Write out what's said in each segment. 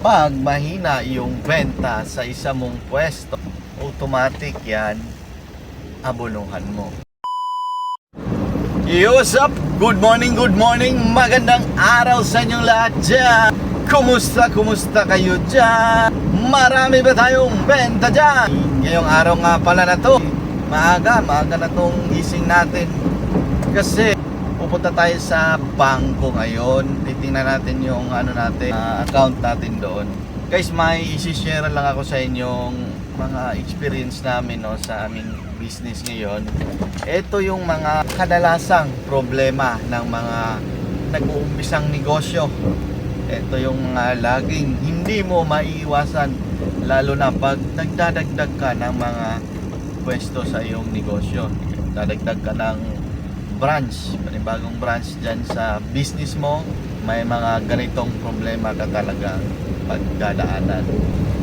Pag mahina yung benta sa isa mong pwesto, automatic yan, abonuhan mo. What's up? Good morning, magandang araw sa inyong lahat dyan. Kumusta kayo dyan? Marami ba tayong benta dyan? Ngayong araw nga pala na to, maaga na tong gising natin. Kasi pupunta tayo sa bangko ngayon. Titingnan natin yung account natin doon. Guys, may isi-share lang ako sa inyong mga experience namin sa aming business ngayon. Ito yung mga kadalasang problema ng mga nag-uumpisang negosyo. Ito yung mga laging hindi mo maiiwasan, lalo na pag nagdadagdag ka ng mga pwesto sa iyong negosyo. Dadagdag ka ng branch, panibagong branch dyan sa business mo, may mga ganitong problema ka talaga pagdadaanan.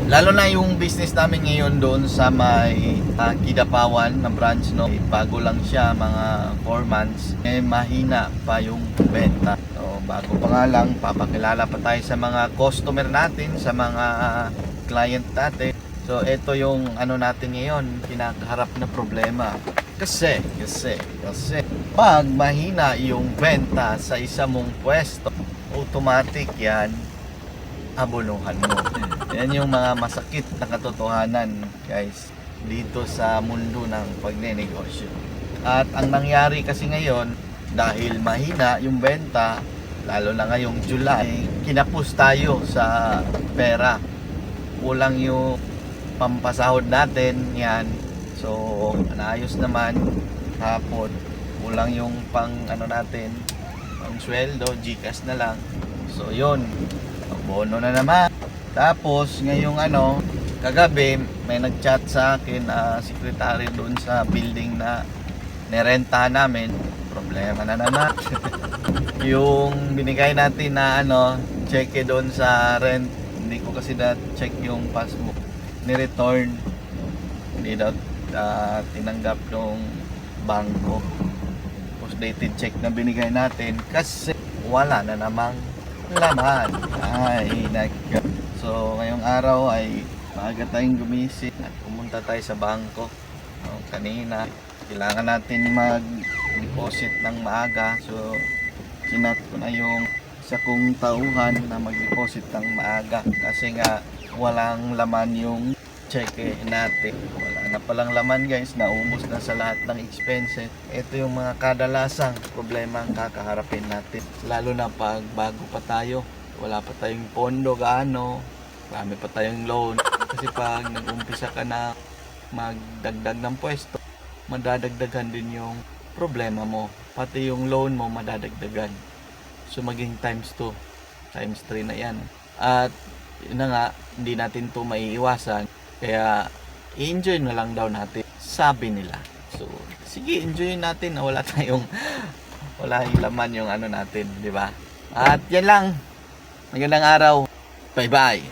Lalo na yung business namin ngayon doon sa may Kidapawan na branch, bago lang siya, mga 4 months, mahina pa yung benta. So, bago pa nga lang, papakilala pa tayo sa mga customer natin, sa mga client natin. So ito yung natin ngayon, kinakaharap na problema. Kasi pag mahina yung benta sa isa mong pwesto, automatic yan, abonuhan mo. Yan yung mga masakit na katotohanan, guys, dito sa mundo ng pagnenegosyo. At ang nangyari kasi ngayon, dahil mahina yung benta, lalo na ngayong July, kinapos tayo sa pera. Kulang yung pampasahod natin, yan. So, naayos naman hapon. Kulang yung pang natin, pang sweldo, GCash na lang. So, yun. Bono na naman. Tapos, ngayong kagabi, may nag-chat sa akin, secretary doon sa building na nirentahan namin. Problema na naman. Yung binigay natin na cheque doon sa rent, hindi ko kasi na-check yung passbook. Ni-return. Hindi daw tinanggap ng bangko. Post-dated check na binigay natin kasi wala na namang laman. So ngayong araw ay maaga tayong gumising at pumunta tayo sa bangko. Kanina kailangan natin mag-deposit ng maaga, so sinat ko na yung isa kong tauhan na mag-deposit ng maaga kasi nga walang laman yung cheque natin. Wala na palang laman, guys, naubos na sa lahat ng expenses. Ito yung mga kadalasang problema ang kakaharapin natin, lalo na pag bago pa tayo, wala pa tayong pondo gaano, marami pa tayong loan. Kasi pag nag-umpisa ka na magdagdag ng pwesto, madadagdagan din yung problema mo, pati yung loan mo madadagdagan. So maging times 2, times 3 na yan. At yun na nga, hindi natin to maiiwasan, kaya i-enjoy na lang daw natin, sabi nila. So sige, enjoy natin na wala yung laman yung natin, di ba? At yan lang, magandang araw, bye bye.